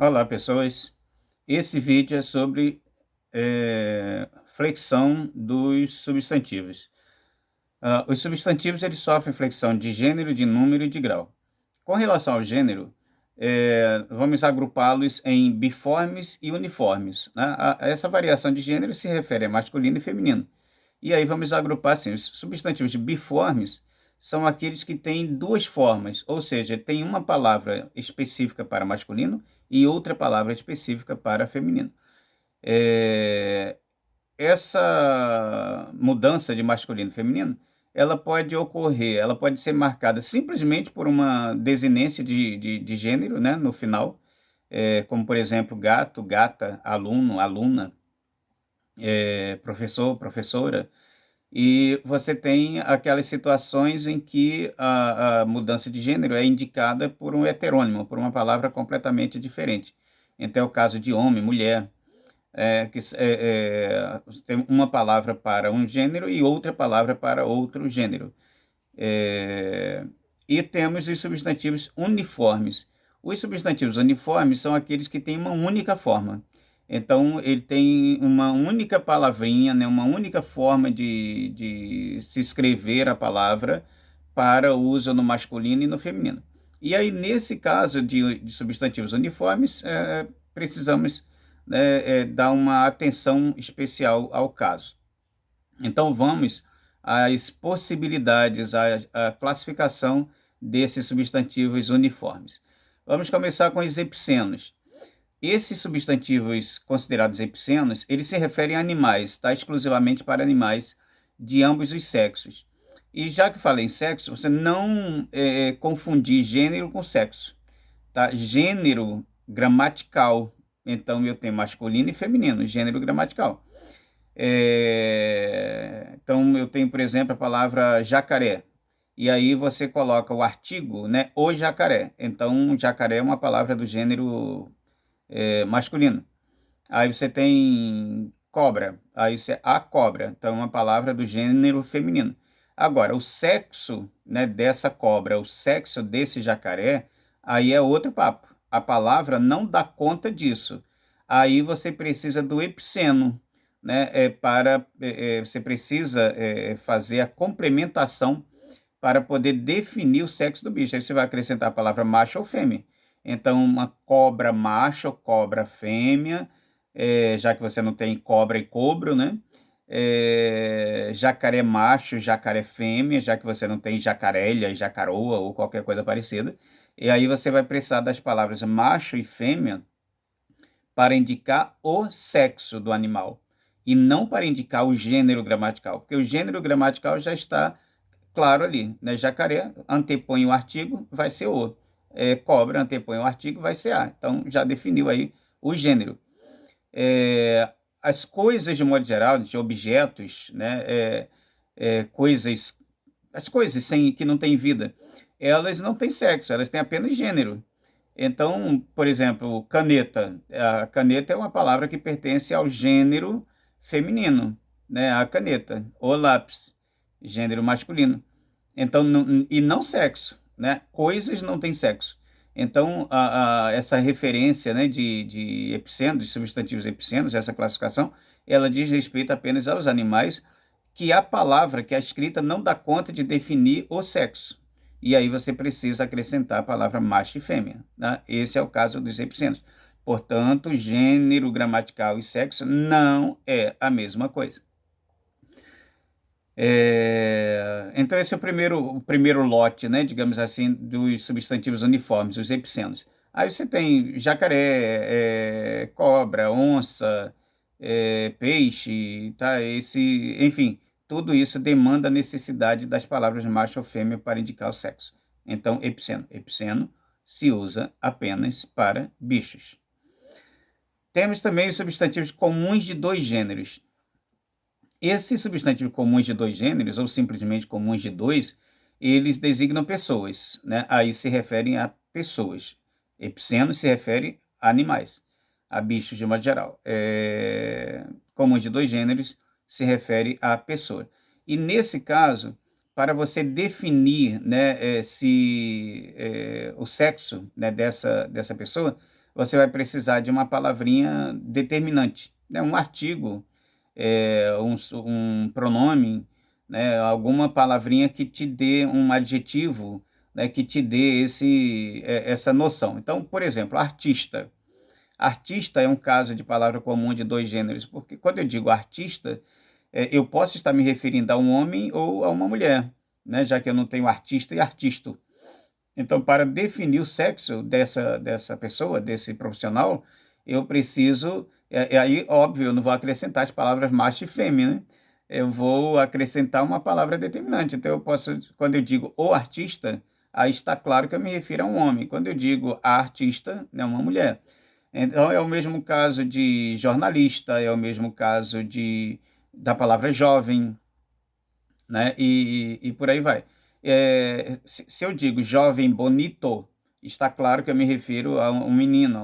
Olá, pessoas. Esse vídeo é sobre flexão dos substantivos. Os substantivos eles sofrem flexão de gênero, de número e de grau. Com relação ao gênero, vamos agrupá-los em biformes e uniformes, né? Essa variação de gênero se refere a masculino e feminino. E aí vamos agrupar assim, os substantivos biformes são aqueles que têm duas formas, ou seja, tem uma palavra específica para masculino e outra palavra específica para feminino. É, Essa mudança de masculino e feminino, ela pode ser marcada simplesmente por uma desinência de gênero, né, no final, como por exemplo gato, gata, aluno, aluna, professor, professora. E você tem aquelas situações em que a mudança de gênero é indicada por um heterônimo, por uma palavra completamente diferente. Então, é o caso de homem, mulher, você tem uma palavra para um gênero e outra palavra para outro gênero. É, e temos os substantivos uniformes. Os substantivos uniformes são aqueles que têm uma única forma. Então, ele tem uma única palavrinha, né, uma única forma de se escrever a palavra para uso no masculino e no feminino. E aí, nesse caso de substantivos uniformes, precisamos, né, dar uma atenção especial ao caso. Então, vamos às possibilidades, à classificação desses substantivos uniformes. Vamos começar com os epicenos. Esses substantivos considerados epicenos, eles se referem a animais, tá? Exclusivamente para animais de ambos os sexos. E já que falei em sexo, você não confundir gênero com sexo, tá? Gênero gramatical. Então, eu tenho masculino e feminino, gênero gramatical. Então, eu tenho, por exemplo, a palavra jacaré. E aí você coloca o artigo, né? O jacaré. Então, jacaré é uma palavra do gênero masculino. Aí você tem cobra. Aí você a cobra. Então, é uma palavra do gênero feminino. Agora, o sexo, né, dessa cobra, o sexo desse jacaré, aí é outro papo. A palavra não dá conta disso. Aí você precisa do epiceno, né, você precisa fazer a complementação para poder definir o sexo do bicho. Aí você vai acrescentar a palavra macho ou fêmea. Então, uma cobra macho ou cobra fêmea, já que você não tem cobra e cobro, né? Jacaré macho, jacaré fêmea, já que você não tem jacarélia, jacaroa ou qualquer coisa parecida. E aí você vai precisar das palavras macho e fêmea para indicar o sexo do animal e não para indicar o gênero gramatical, porque o gênero gramatical já está claro ali, né? Jacaré antepõe o artigo, vai ser o. Cobra antepõe o artigo, vai ser a. Então, já definiu aí o gênero. As coisas, de modo geral, de objetos, né? Coisas, as coisas que não têm vida, elas não têm sexo, elas têm apenas gênero. Então, por exemplo, caneta. A caneta é uma palavra que pertence ao gênero feminino, né? A caneta. O lápis, gênero masculino. Então, e não sexo, né? Coisas não têm sexo. Então, essa referência, né, de epicenos, de substantivos epicenos, essa classificação, ela diz respeito apenas aos animais que a palavra, que a escrita, não dá conta de definir o sexo. E aí você precisa acrescentar a palavra macho e fêmea, né? Esse é o caso dos epicenos. Portanto, gênero gramatical e sexo não é a mesma coisa. Então, esse é o primeiro lote, né, digamos assim, dos substantivos uniformes, os epicenos. Aí você tem jacaré, cobra, onça, peixe, tá? Enfim, tudo isso demanda a necessidade das palavras macho ou fêmea para indicar o sexo. Então, epiceno. Epiceno se usa apenas para bichos. Temos também os substantivos comuns de dois gêneros. Esses substantivos comuns de dois gêneros, ou simplesmente comuns de dois, eles designam pessoas, né? Aí se referem a pessoas. Epiceno se refere a animais, a bichos de modo geral. Comuns de dois gêneros se refere a pessoa. E nesse caso, para você definir, né, o sexo, né, dessa pessoa, você vai precisar de uma palavrinha determinante, né? Um artigo, um pronome, né? Alguma palavrinha que te dê um adjetivo, né? Que te dê essa noção. Então, por exemplo, artista. Artista é um caso de palavra comum de dois gêneros, porque quando eu digo artista, eu posso estar me referindo a um homem ou a uma mulher, né? Já que eu não tenho artista e artisto. Então, para definir o sexo dessa pessoa, desse profissional, eu preciso. Aí, óbvio, eu não vou acrescentar as palavras macho e fêmea, né? Eu vou acrescentar uma palavra determinante. Então, eu posso, quando eu digo o artista, aí está claro que eu me refiro a um homem. Quando eu digo a artista, é uma mulher. Então, é o mesmo caso de jornalista, é o mesmo caso da palavra jovem, né? E por aí vai. Se eu digo jovem bonito, está claro que eu me refiro a um menino,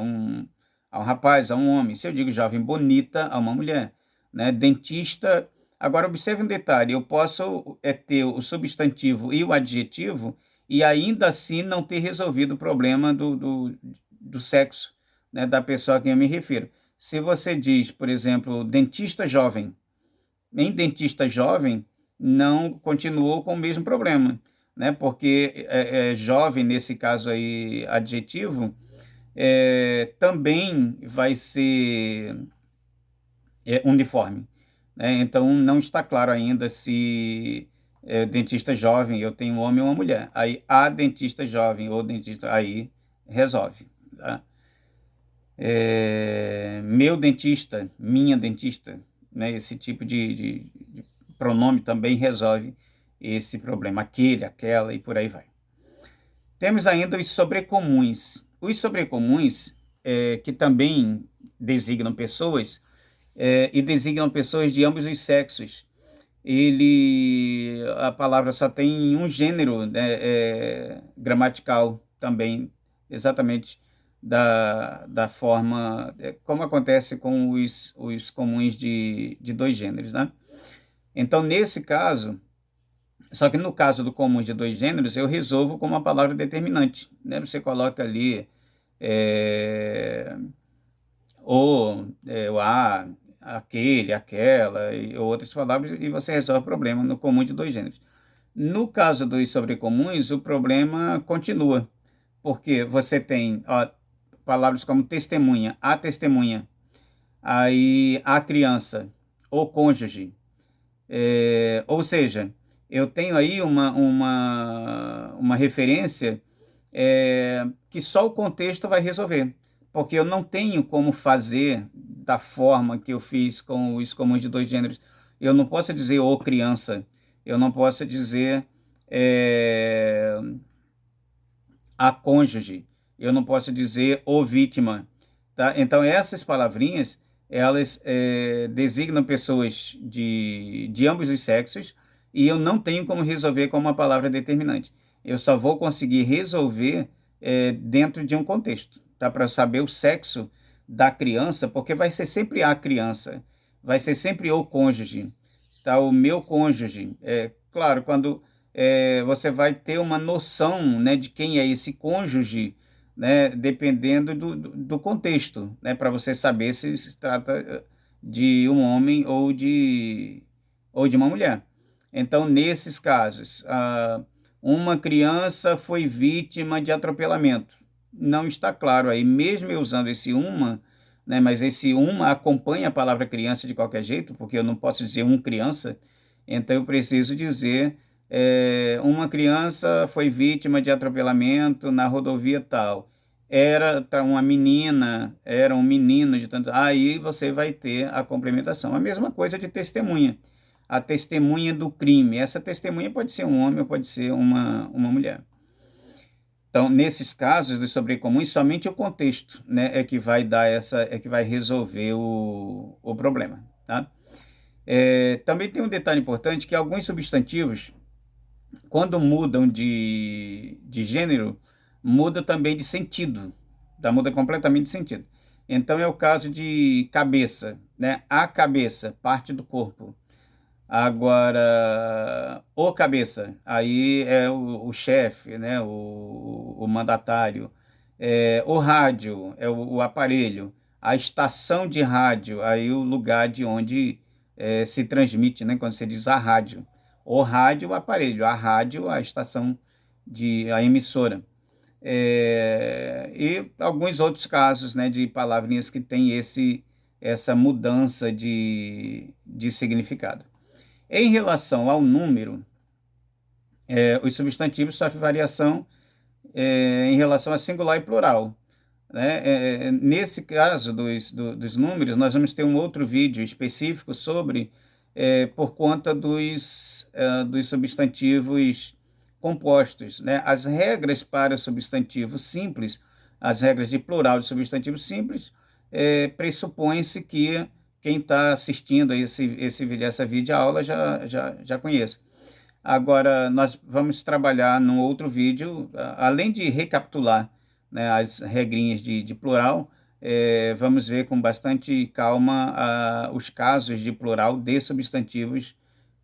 a um rapaz, a um homem. Se eu digo jovem bonita, a uma mulher, né? Dentista. Agora, observe um detalhe: eu posso ter o substantivo e o adjetivo e ainda assim não ter resolvido o problema do sexo, né? Da pessoa a quem eu me refiro. Se você diz, por exemplo, dentista jovem, em dentista jovem, não continuou com o mesmo problema, né? Porque jovem, nesse caso aí, adjetivo, também vai ser uniforme, né? Então, não está claro ainda se dentista jovem, eu tenho um homem ou uma mulher. Aí, a dentista jovem ou dentista, aí resolve, tá? Meu dentista, minha dentista, né? Esse tipo de pronome também resolve esse problema, aquele, aquela e por aí vai. Temos ainda os sobrecomuns. Os sobrecomuns, que também designam pessoas, e designam pessoas de ambos os sexos. A palavra só tem um gênero, né, gramatical também, exatamente da forma, como acontece com os comuns de dois gêneros, né? Então, nesse caso, só que no caso do comum de dois gêneros, eu resolvo com uma palavra determinante, né? Você coloca ali é, o a, aquele, aquela, e outras palavras, e você resolve o problema no comum de dois gêneros. No caso dos sobrecomuns, o problema continua, porque você tem palavras como testemunha, aí a criança, o cônjuge, ou seja, eu tenho aí uma referência que só o contexto vai resolver, porque eu não tenho como fazer da forma que eu fiz com os comuns de dois gêneros. Eu não posso dizer o criança, eu não posso dizer é, a cônjuge, eu não posso dizer o vítima, tá? Então, essas palavrinhas, elas designam pessoas de ambos os sexos e eu não tenho como resolver com uma palavra determinante. Eu só vou conseguir resolver dentro de um contexto, tá? Para saber o sexo da criança, porque vai ser sempre a criança, vai ser sempre o cônjuge, tá? O meu cônjuge. Claro, quando você vai ter uma noção, né, de quem é esse cônjuge, né, dependendo do contexto, né, para você saber se trata de um homem ou de uma mulher. Então, nesses casos, uma criança foi vítima de atropelamento. Não está claro aí, mesmo eu usando esse uma, né, mas esse uma acompanha a palavra criança de qualquer jeito, porque eu não posso dizer criança, então eu preciso dizer uma criança foi vítima de atropelamento na rodovia tal. Era uma menina, era um menino de tanto. Aí você vai ter a complementação. A mesma coisa de testemunha. A testemunha do crime. Essa testemunha pode ser um homem ou pode ser uma mulher. Então, nesses casos dos sobrecomuns, somente o contexto, né, é que vai dar é que vai resolver o problema, tá? Também tem um detalhe importante que alguns substantivos, quando mudam de gênero, muda também de sentido, tá? Muda completamente de sentido. Então, é o caso de cabeça, né? A cabeça, parte do corpo. Agora, o cabeça, aí é o chefe, né? O mandatário. O rádio é o aparelho, a estação de rádio, aí o lugar de onde se transmite, né? Quando você diz a rádio. O rádio, o aparelho, a rádio, a estação a emissora. E alguns outros casos, né, de palavrinhas que têm essa mudança de significado. Em relação ao número, os substantivos sofrem variação em relação a singular e plural, né? Nesse caso dos números, nós vamos ter um outro vídeo específico sobre, por conta dos substantivos compostos, né? As regras para substantivo simples, as regras de plural de substantivo simples, pressupõe-se que quem está assistindo a essa videoaula já conhece. Agora, nós vamos trabalhar num outro vídeo, além de recapitular, né, as regrinhas de plural, vamos ver com bastante calma os casos de plural de substantivos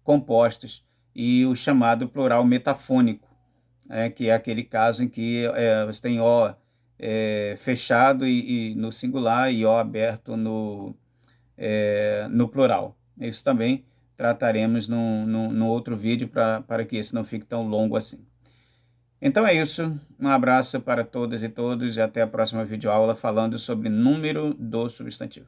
compostos e o chamado plural metafônico, que é aquele caso em que você tem O fechado e no singular e O aberto no plural. Isso também trataremos num outro vídeo para que esse não fique tão longo assim. Então é isso, um abraço para todas e todos e até a próxima videoaula falando sobre número do substantivo.